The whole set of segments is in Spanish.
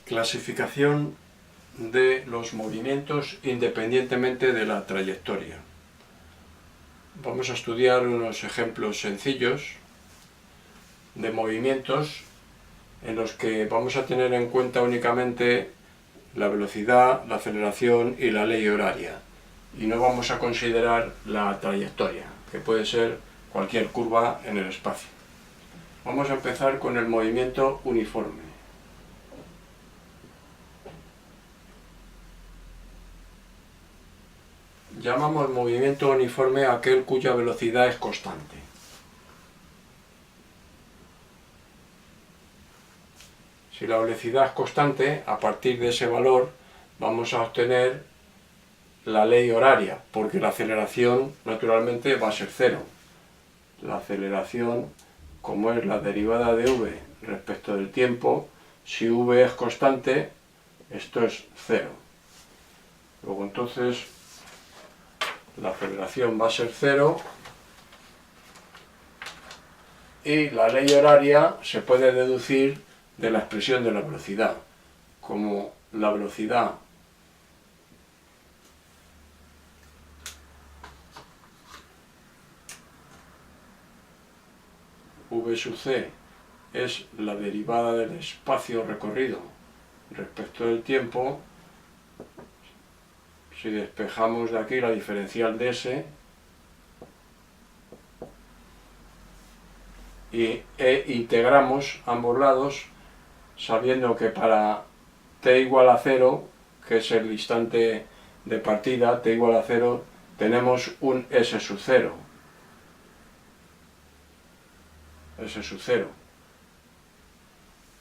Clasificación de los movimientos independientemente de la trayectoria. Vamos a estudiar unos ejemplos sencillos de movimientos en los que vamos a tener en cuenta únicamente la velocidad, la aceleración y la ley horaria, y no vamos a considerar la trayectoria, que puede ser cualquier curva en el espacio. Vamos a empezar con el movimiento uniforme. Llamamos movimiento uniforme a aquel cuya velocidad es constante. Si la velocidad es constante, a partir de ese valor vamos a obtener la ley horaria, porque la aceleración naturalmente va a ser cero. La aceleración, como es la derivada de v respecto del tiempo, si v es constante, esto es cero. Luego entonces la aceleración va a ser cero y la ley horaria se puede deducir de la expresión de la velocidad, como la velocidad v sub c es la derivada del espacio recorrido respecto del tiempo. Si despejamos de aquí la diferencial de s e integramos ambos lados, sabiendo que para t igual a 0, que es el instante de partida, t igual a 0, tenemos un s sub 0. S sub 0.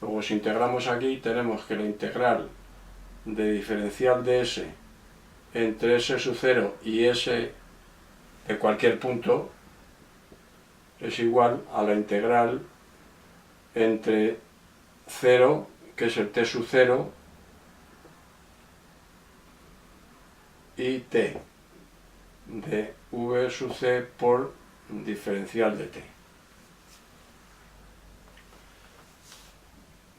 Luego si integramos aquí, tenemos que la integral de diferencial de s entre s sub 0 y s de cualquier punto es igual a la integral entre 0, que es el t sub 0, y t de v sub c por diferencial de t.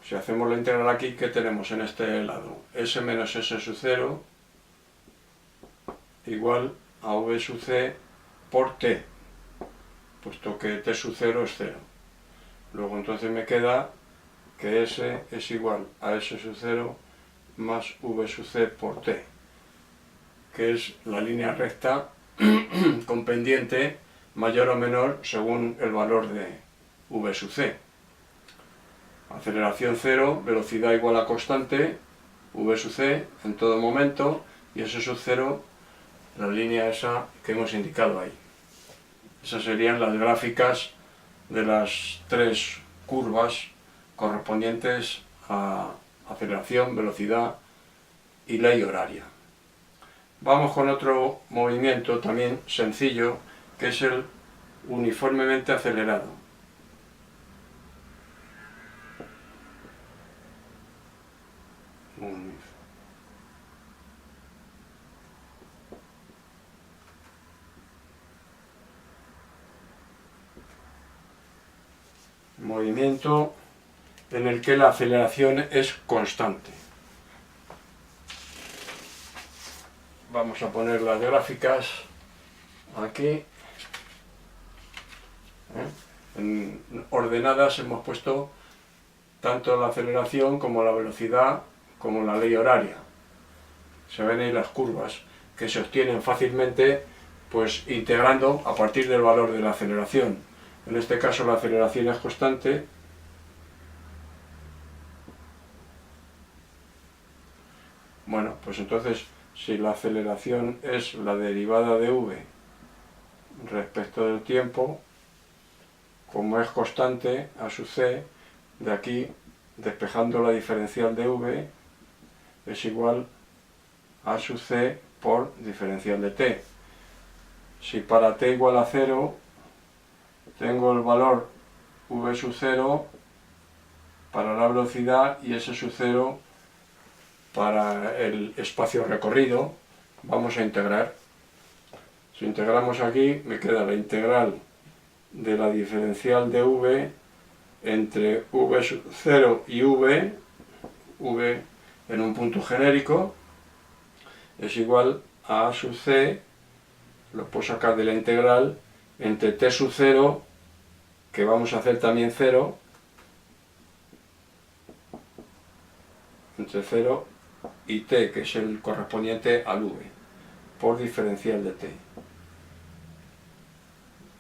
Si hacemos la integral aquí, ¿qué tenemos en este lado? S menos s sub 0 igual a v sub c por t, puesto que t sub 0 es 0. Luego entonces me queda que s es igual a s sub 0 más v sub c por t, que es la línea recta con pendiente mayor o menor según el valor de v sub c. Aceleración 0, velocidad igual a constante, v sub c en todo momento, y s sub 0, la línea esa que hemos indicado ahí. Esas serían las gráficas de las tres curvas correspondientes a aceleración, velocidad y ley horaria. Vamos con otro movimiento también sencillo, que es el uniformemente acelerado. Movimiento en el que la aceleración es constante. Vamos a poner las gráficas aquí. En ordenadas hemos puesto tanto la aceleración como la velocidad como la ley horaria. Se ven ahí las curvas que se obtienen fácilmente pues integrando a partir del valor de la aceleración. En este caso la aceleración es constante, bueno, pues entonces si la aceleración es la derivada de v respecto del tiempo, como es constante a sub c, de aquí despejando la diferencial de v es igual a sub c por diferencial de t. Si para t igual a 0 tengo el valor v sub 0 para la velocidad y s sub 0 para el espacio recorrido, vamos a integrar. Si integramos aquí, me queda la integral de la diferencial de v entre v sub 0 y v en un punto genérico es igual a A sub c, lo puedo sacar de la integral, entre t sub 0, que vamos a hacer también 0, entre 0 y t, que es el correspondiente al v, por diferencial de t.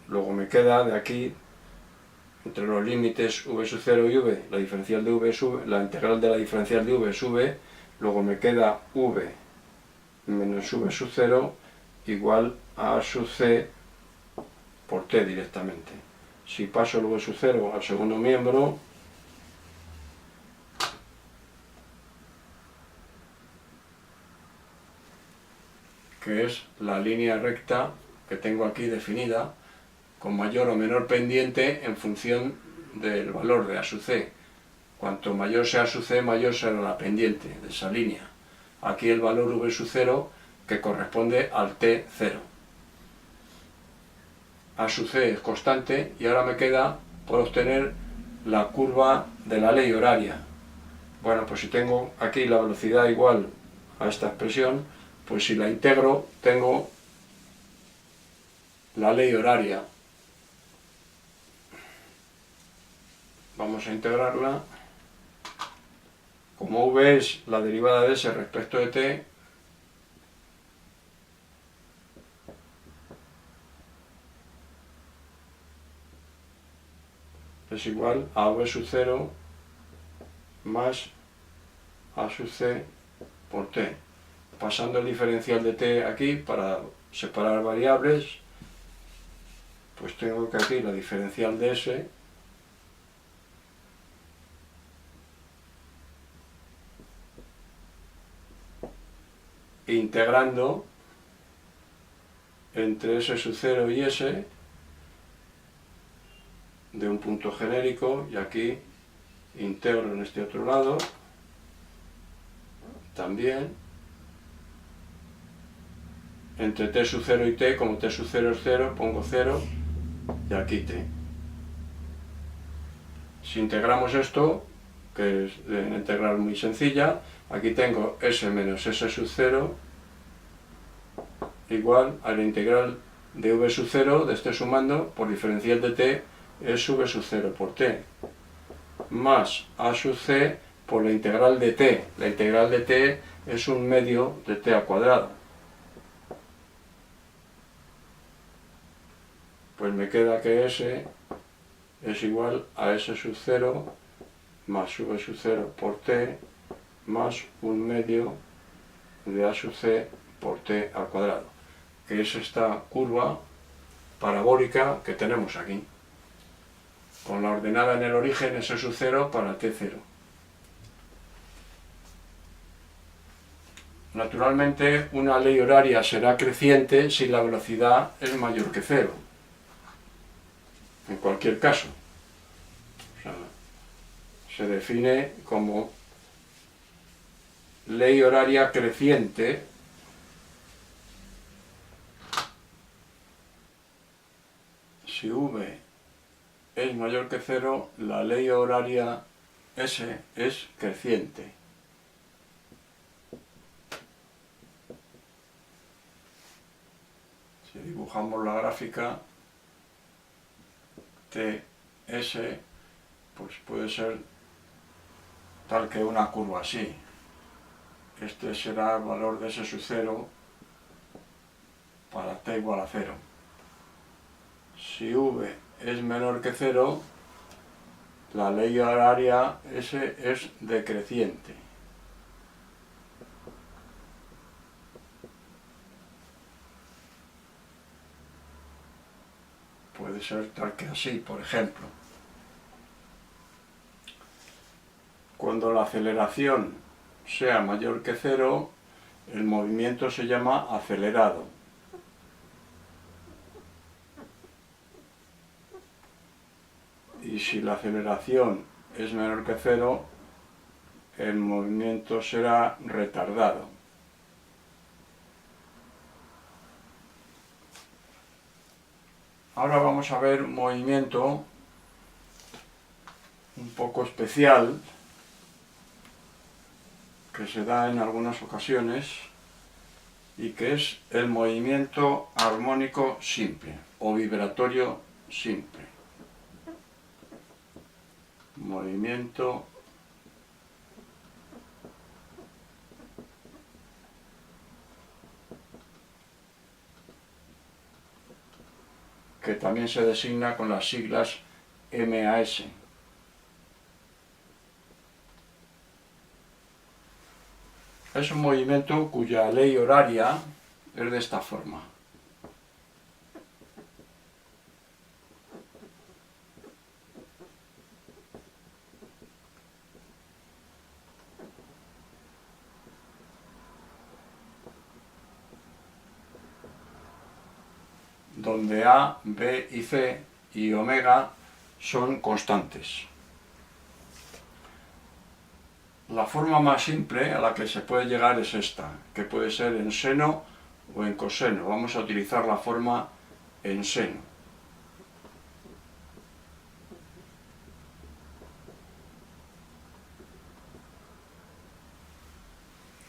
Luego me queda de aquí, entre los límites v sub 0 y v, la diferencial de v sube, la integral de la diferencial de v sube, luego me queda v menos v sub 0 igual a sub c por t directamente. Si paso el v sub 0 al segundo miembro, que es la línea recta que tengo aquí definida, con mayor o menor pendiente en función del valor de A sub c. Cuanto mayor sea A sub c, mayor será la pendiente de esa línea. Aquí el valor v sub 0 que corresponde al t0. A sub c es constante y ahora me queda por obtener la curva de la ley horaria. Bueno, pues si tengo aquí la velocidad igual a esta expresión, pues si la integro tengo la ley horaria. Vamos a integrarla. Como v es la derivada de s respecto de t, es igual a v sub 0 más a sub c por t. Pasando el diferencial de t aquí para separar variables, pues tengo que aquí la diferencial de s integrando entre s sub 0 y s de un punto genérico, y aquí integro en este otro lado también entre t sub 0 y t, como t sub 0 es 0, pongo 0 y aquí t. Si integramos esto, que es una integral muy sencilla, aquí tengo s menos s sub 0 igual a la integral de v sub 0 de este sumando por diferencial de t es v sub 0 por t, más a sub c por la integral de t. La integral de t es un medio de t al cuadrado. Pues me queda que s es igual a s sub 0 más v sub 0 por t más un medio de a sub c por t al cuadrado, que es esta curva parabólica que tenemos aquí, con la ordenada en el origen s sub 0 para t0. Naturalmente, una ley horaria será creciente si la velocidad es mayor que 0. En cualquier caso, o sea, se define como ley horaria creciente si v es mayor que 0, la ley horaria S es creciente. Si dibujamos la gráfica, TS pues puede ser tal que una curva así. Este será el valor de S sub 0 para t igual a 0. Si v es menor que 0, la ley horaria S es decreciente. Puede ser tal que así, por ejemplo. Cuando la aceleración sea mayor que 0, el movimiento se llama acelerado. Y si la aceleración es menor que 0, el movimiento será retardado. Ahora vamos a ver un movimiento un poco especial, que se da en algunas ocasiones y que es el movimiento armónico simple o vibratorio simple. Movimiento que también se designa con las siglas MAS. Es un movimiento cuya ley horaria es de esta forma. Donde A, B y C y omega son constantes. La forma más simple a la que se puede llegar es esta, que puede ser en seno o en coseno. Vamos a utilizar la forma en seno.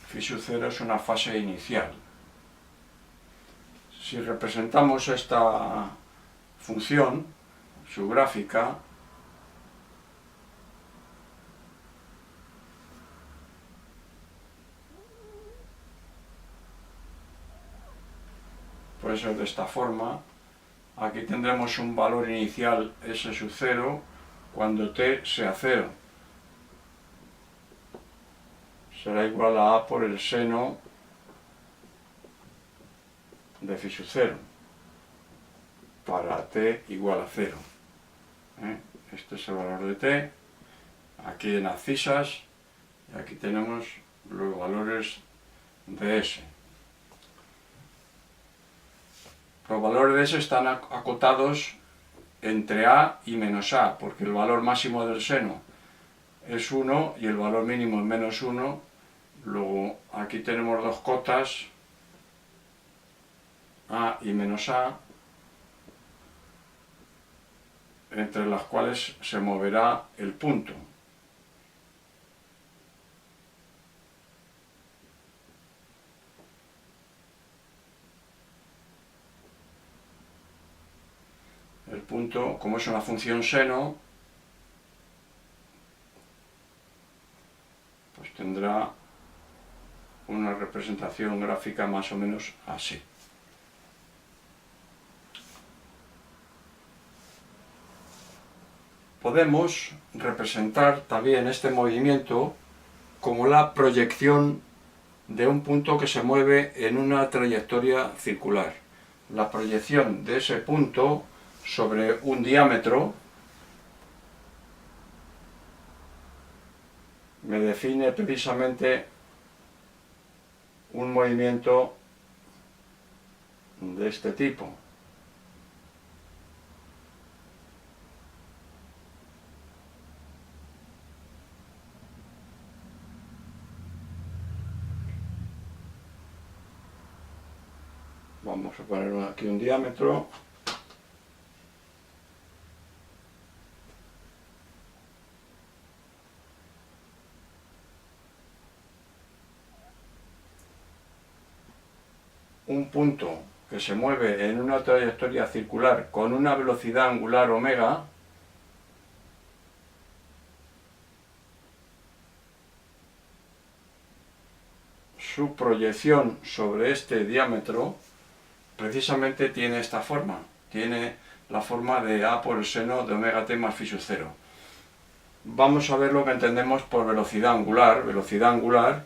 Phi sub 0 es una fase inicial. Si representamos esta función, su gráfica, puede ser de esta forma. Aquí tendremos un valor inicial S sub 0 cuando t sea 0. Será igual a A por el seno de phi sub 0 para t igual a 0. Este es el valor de t, aquí en abscisas, y aquí tenemos los valores de s. Los valores de s están acotados entre a y menos a, porque el valor máximo del seno es 1 y el valor mínimo es menos 1. Luego aquí tenemos dos cotas, a y menos a, entre las cuales se moverá el punto. El punto, como es una función seno, pues tendrá una representación gráfica más o menos así. Podemos representar también este movimiento como la proyección de un punto que se mueve en una trayectoria circular. La proyección de ese punto sobre un diámetro me define precisamente un movimiento de este tipo. Vamos a poner aquí un diámetro. Un punto que se mueve en una trayectoria circular con una velocidad angular omega, su proyección sobre este diámetro precisamente tiene esta forma, tiene la forma de A por el seno de omega t más phi sub 0. Vamos a ver lo que entendemos por velocidad angular. Velocidad angular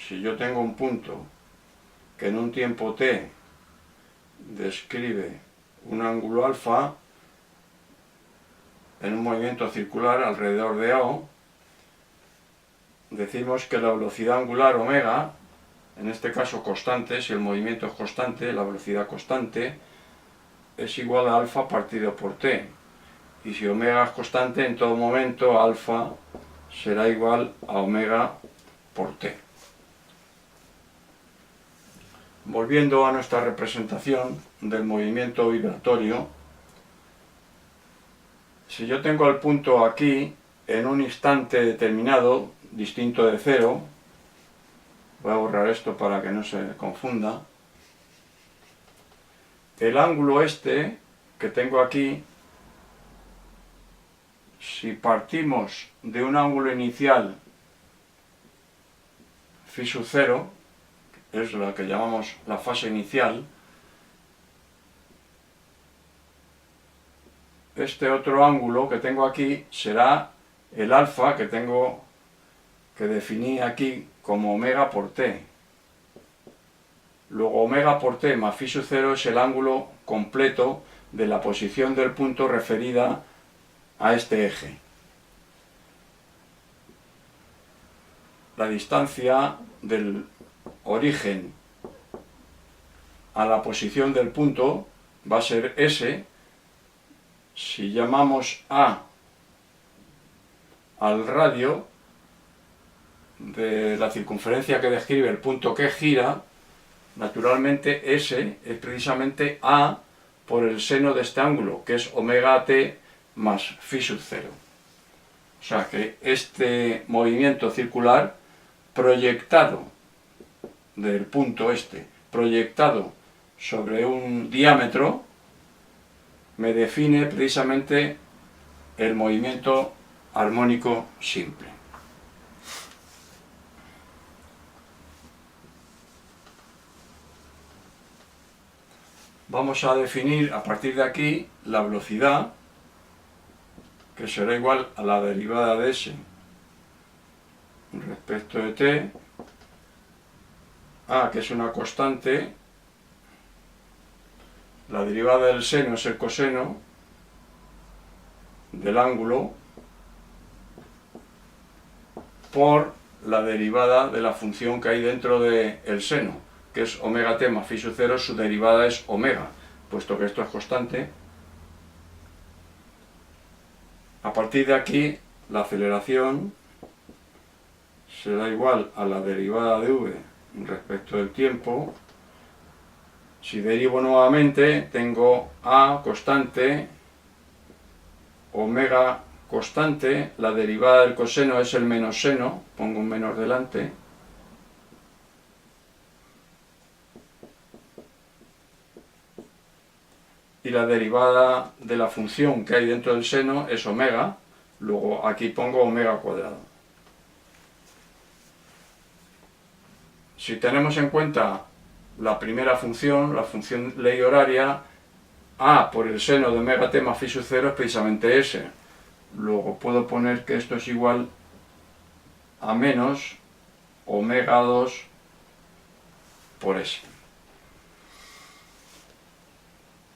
si yo tengo un punto que en un tiempo t describe un ángulo alfa en un movimiento circular alrededor de O, decimos que la velocidad angular omega, en este caso constante, si el movimiento es constante, la velocidad constante, es igual a alfa partido por t. Y si omega es constante, en todo momento alfa será igual a omega por t. Volviendo a nuestra representación del movimiento vibratorio, si yo tengo el punto aquí en un instante determinado, distinto de cero, voy a borrar esto para que no se confunda, el ángulo este que tengo aquí, si partimos de un ángulo inicial phi sub 0, es lo que llamamos la fase inicial, este otro ángulo que tengo aquí será el alfa que tengo que definir aquí como omega por t. Luego omega por t más phi sub 0 es el ángulo completo de la posición del punto referida a este eje. La distancia del origen a la posición del punto va a ser S. Si llamamos A al radio de la circunferencia que describe el punto que gira, naturalmente S es precisamente A por el seno de este ángulo, que es omega t más phi sub 0. O sea que este movimiento circular proyectado del punto este, proyectado sobre un diámetro, me define precisamente el movimiento armónico simple. Vamos a definir a partir de aquí la velocidad, que será igual a la derivada de s respecto de t, a que es una constante, la derivada del seno es el coseno del ángulo por la derivada de la función que hay dentro del seno, que es omega t más phi sub 0, su derivada es omega, puesto que esto es constante. A partir de aquí, la aceleración será igual a la derivada de v respecto del tiempo. Si derivo nuevamente, tengo a constante, omega constante, la derivada del coseno es el menos seno, pongo un menos delante, y la derivada de la función que hay dentro del seno es omega, luego aquí pongo omega cuadrado. Si tenemos en cuenta la primera función, la función ley horaria, a por el seno de omega t más phi sub 0 es precisamente s. Luego puedo poner que esto es igual a menos omega 2 por s.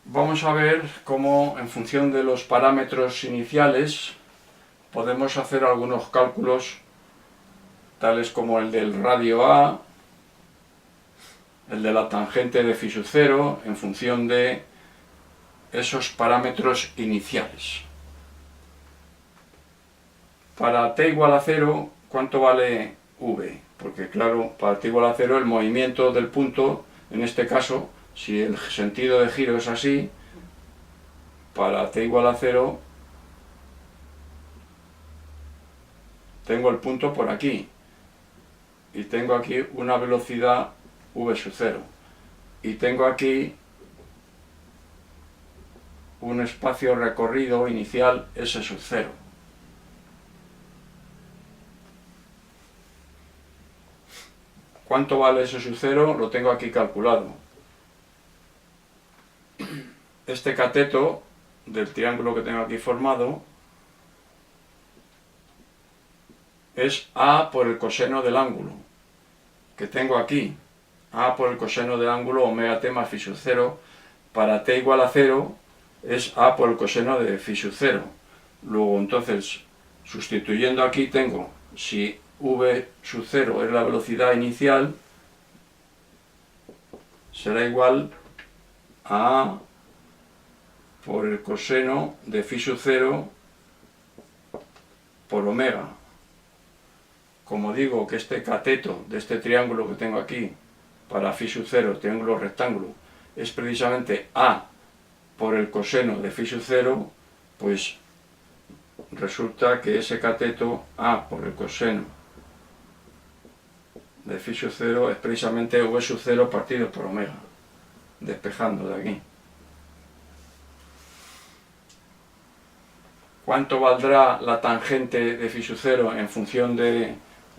Vamos a ver cómo, en función de los parámetros iniciales, podemos hacer algunos cálculos tales como el del radio A, el de la tangente de phi sub 0, en función de esos parámetros iniciales. Para t igual a 0, ¿cuánto vale v? Porque claro, para t igual a 0 el movimiento del punto, en este caso, si el sentido de giro es así, para t igual a 0, tengo el punto por aquí, y tengo aquí una velocidad v sub 0, y tengo aquí un espacio recorrido inicial s sub 0. ¿Cuánto vale s sub 0? Lo tengo aquí calculado. Este cateto del triángulo que tengo aquí formado es a por el coseno del ángulo que tengo aquí, a por el coseno del ángulo omega t más phi sub 0. Para t igual a 0 es a por el coseno de phi sub 0. Luego entonces, sustituyendo aquí, tengo, si v sub 0 es la velocidad inicial, será igual a por el coseno de phi sub 0 por omega. Como digo que este cateto de este triángulo que tengo aquí para phi sub 0, triángulo rectángulo, es precisamente a por el coseno de phi sub 0, pues resulta que ese cateto A por el coseno de phi sub 0 es precisamente v sub 0 partido por omega, despejando de aquí. ¿Cuánto valdrá la tangente de phi sub 0 en función de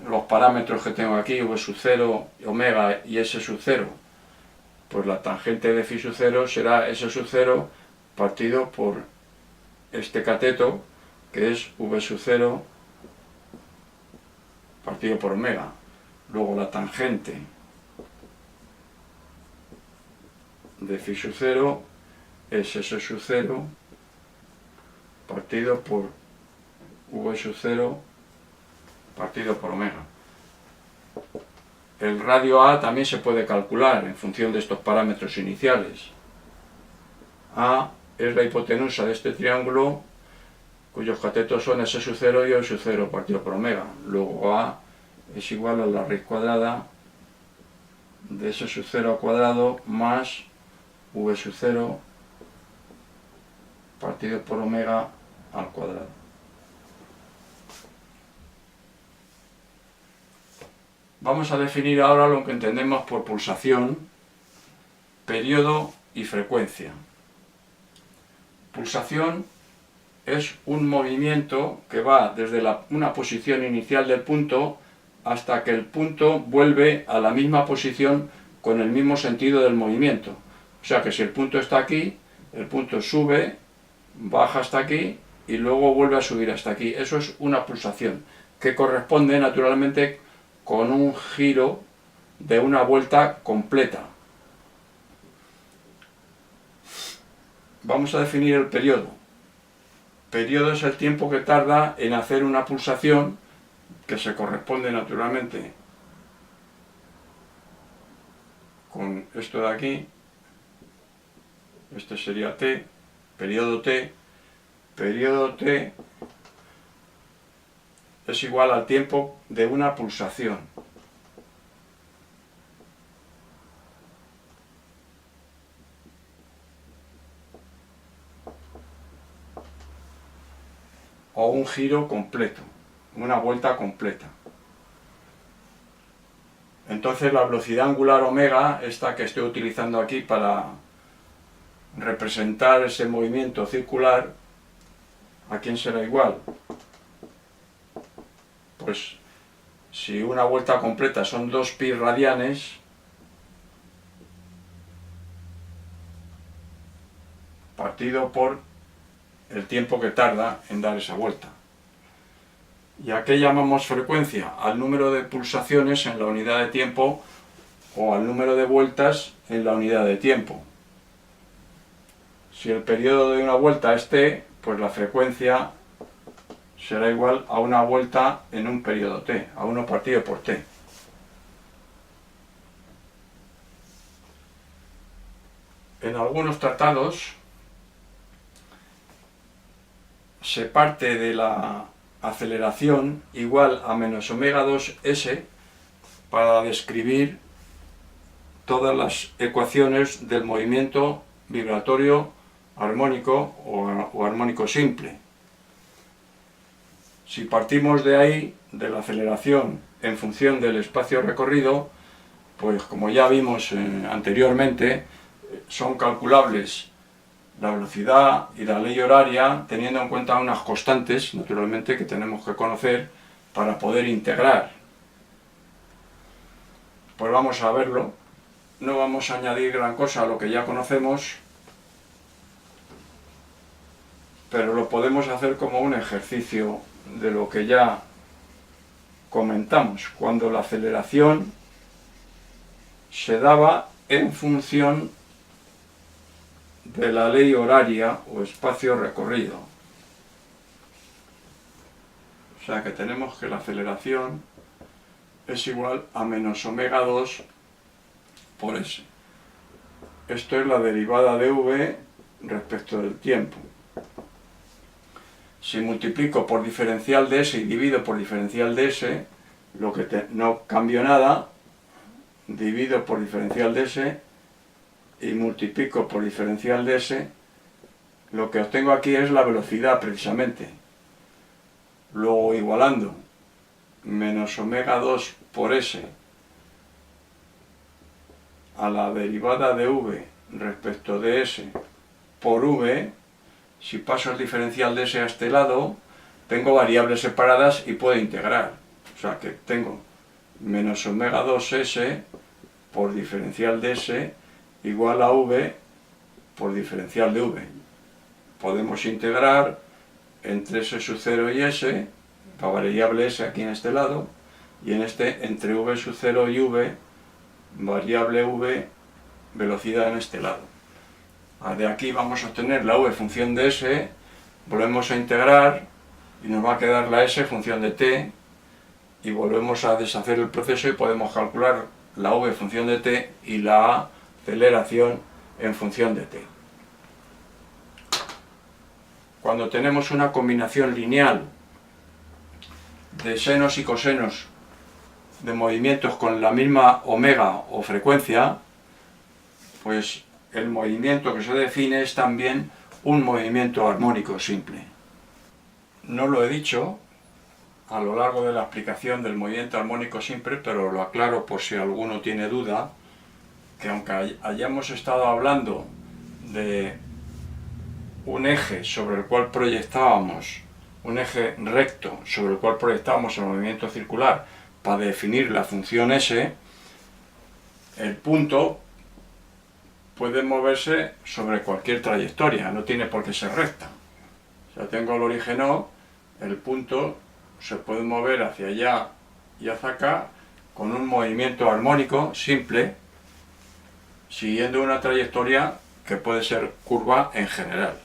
los parámetros que tengo aquí, v sub 0, omega y s sub 0? Pues la tangente de phi sub 0 será s sub 0 partido por este cateto, que es v sub 0 partido por omega. Luego la tangente de phi sub 0 es s sub 0 partido por v sub 0 partido por omega. El radio A también se puede calcular en función de estos parámetros iniciales. A es la hipotenusa de este triángulo cuyos catetos son s sub 0 y v sub 0 partido por omega. Luego A es igual a la raíz cuadrada de s sub 0 al cuadrado más v sub 0 partido por omega al cuadrado. Vamos a definir ahora lo que entendemos por pulsación, periodo y frecuencia. Pulsación es un movimiento que va desde una posición inicial del punto hasta que el punto vuelve a la misma posición con el mismo sentido del movimiento. O sea que si el punto está aquí, el punto sube, baja hasta aquí y luego vuelve a subir hasta aquí. Eso es una pulsación, que corresponde naturalmente con un giro de una vuelta completa. Vamos a definir el periodo. Periodo es el tiempo que tarda en hacer una pulsación, que se corresponde naturalmente con esto de aquí. Este sería t, periodo t. Periodo t es igual al tiempo de una pulsación. O un giro completo, una vuelta completa. Entonces la velocidad angular omega, esta que estoy utilizando aquí para representar ese movimiento circular, ¿a quién será igual? Pues si una vuelta completa son 2 pi radianes, partido por el tiempo que tarda en dar esa vuelta. ¿Y a qué llamamos frecuencia? Al número de pulsaciones en la unidad de tiempo o al número de vueltas en la unidad de tiempo. Si el periodo de una vuelta es t, pues la frecuencia será igual a una vuelta en un periodo t, a 1 partido por t. En algunos tratados se parte de la aceleración igual a menos omega 2s para describir todas las ecuaciones del movimiento vibratorio armónico o armónico simple. Si partimos de ahí, de la aceleración en función del espacio recorrido, pues como ya vimos anteriormente, son calculables la velocidad y la ley horaria teniendo en cuenta unas constantes, naturalmente, que tenemos que conocer para poder integrar. Pues vamos a verlo. No vamos a añadir gran cosa a lo que ya conocemos, pero lo podemos hacer como un ejercicio de lo que ya comentamos, cuando la aceleración se daba en función de la ley horaria o espacio recorrido. O sea que tenemos que la aceleración es igual a menos omega 2 por s. Esto es la derivada de v respecto del tiempo. Si multiplico por diferencial de s y divido por diferencial de s, lo que no cambio nada, divido por diferencial de s y multiplico por diferencial de s, lo que obtengo aquí es la velocidad precisamente. luego igualando menos omega 2 por s a la derivada de v respecto de s por v, si paso el diferencial de s a este lado, tengo variables separadas y puedo integrar. O sea que tengo menos omega 2s por diferencial de s igual a v por diferencial de v. Podemos integrar entre s sub 0 y s, la variable s aquí en este lado, y en este entre v sub 0 y v, variable v, velocidad en este lado. De aquí vamos a obtener la v función de s, volvemos a integrar y nos va a quedar la s función de t, y volvemos a deshacer el proceso y podemos calcular la v función de t y la aceleración en función de t. Cuando tenemos una combinación lineal de senos y cosenos de movimientos con la misma omega o frecuencia, pues el movimiento que se define es también un movimiento armónico simple. No lo he dicho a lo largo de la explicación del movimiento armónico simple, pero lo aclaro por si alguno tiene duda, que aunque hayamos estado hablando de un eje sobre el cual proyectábamos, un eje recto sobre el cual proyectábamos el movimiento circular para definir la función S, el punto puede moverse sobre cualquier trayectoria, no tiene por qué ser recta. O sea, tengo el origen O, el punto se puede mover hacia allá y hacia acá con un movimiento armónico simple, siguiendo una trayectoria que puede ser curva en general.